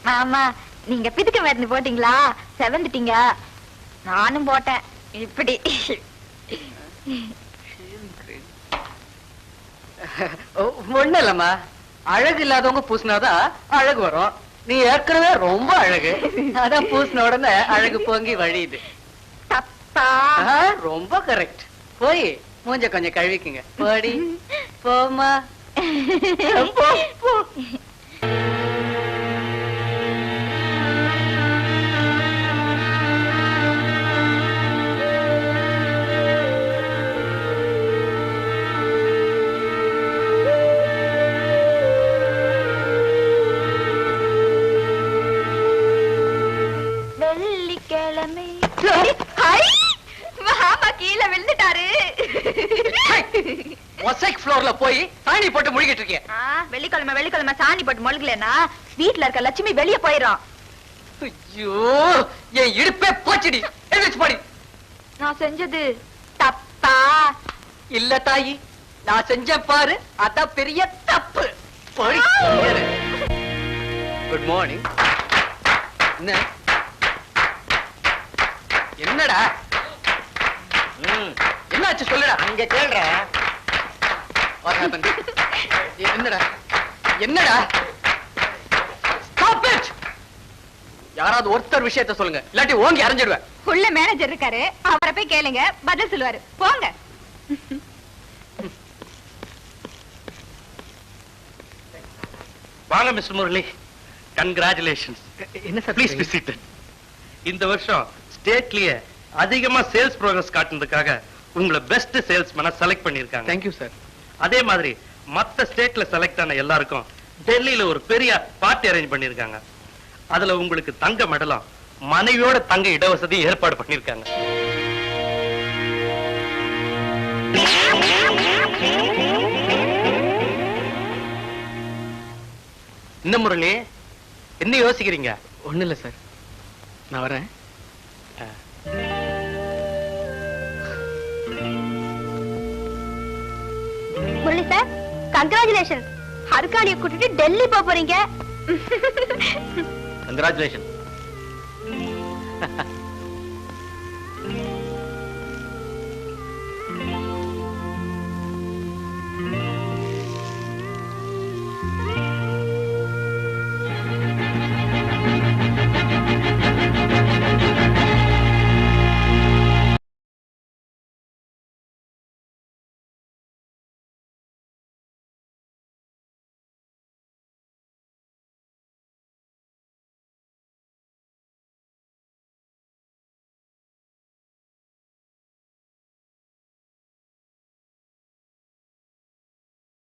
மாமா நீங்க பிதுக்க மருந்து போட்டீங்களா? செவந்துட்டீங்க. நானும் போட்டேன். இப்படி ஒண்ணு இல்லம்மா, அழகு இல்லாதவங்க பூசினாதான் அழகு வரும். நீ ஏற்கனவே ரொம்ப அழகு, அதான் பூசின உடனே அழகு பொங்கி வழியுது. தப்பா? ரொம்ப கரெக்ட். போய் மூஞ்ச கொஞ்சம் கழுவிக்குங்க. போடி போமா. வெள்ளிக்கிழமை மாமா கீழே விழுந்துட்டாரு. மொசைக் ஃப்ளோர்ல போய் சாணி போட்டு முழுகிட்டு இருக்கேன். வெள்ளிக்கிழமை சாணி போட்டு முழுகலன்னா வீட்டுல இருக்க லட்சுமி வெளியே போயிடும். ஐயோ, என் இடுப்பே போச்சுடி. எழுந்துச்சு பாடி. நான் செஞ்சது தப்பா? இல்ல தாயி, நான் செஞ்ச பாரு, அதான் பெரிய தப்பு. Good morning. என்னடா என்னாச்சு சொல்லுடா. அங்க கேளுடா. என்னடா என்னடா? Stop it. யாராவது ஒருத்தர் விஷயத்தை சொல்லுங்க, இல்லாட்டி ஓங்கி அரைஞ்சிடுவேன். உள்ள மேனேஜர் இருக்காரு, அவரை போய் கேளுங்க, பதில் சொல்லுவாரு. போங்க. வாங்க மிஸ்டர் முரளி. கங்க்ராச்சுலேஷன்ஸ். என்ன சார்? Please be seated. இந்த வருஷம் ஸ்டேட்லயே அதிகமா சேல்ஸ் ப்ரோக்ரஸ் காட்டுனதுக்காக உங்களை பெஸ்ட் சேல்ஸ்மேனா செலக்ட் பண்ணிருக்காங்க. Thank you sir. அதே மாதிரி மத்த ஸ்டேட்ல செலக்ட் ஆன எல்லாருக்கும் டெல்லியில ஒரு பெரிய பார்ட்டி அரேஞ்ச் பண்ணிருக்காங்க. அதுல உங்களுக்கு தங்க மெடலும் மனைவியோட தங்க இடவசதி ஏற்பாடு பண்ணிருக்காங்க. என்ன முரளி, என்ன யோசிக்கிறீங்க? ஒண்ணு இல்ல சார், நான் வரேன். Murali sir, congratulation. ஹர்காலியை கூட்டிட்டு டெல்லி போறீங்க. கங்க்ராச்சுலேஷன்.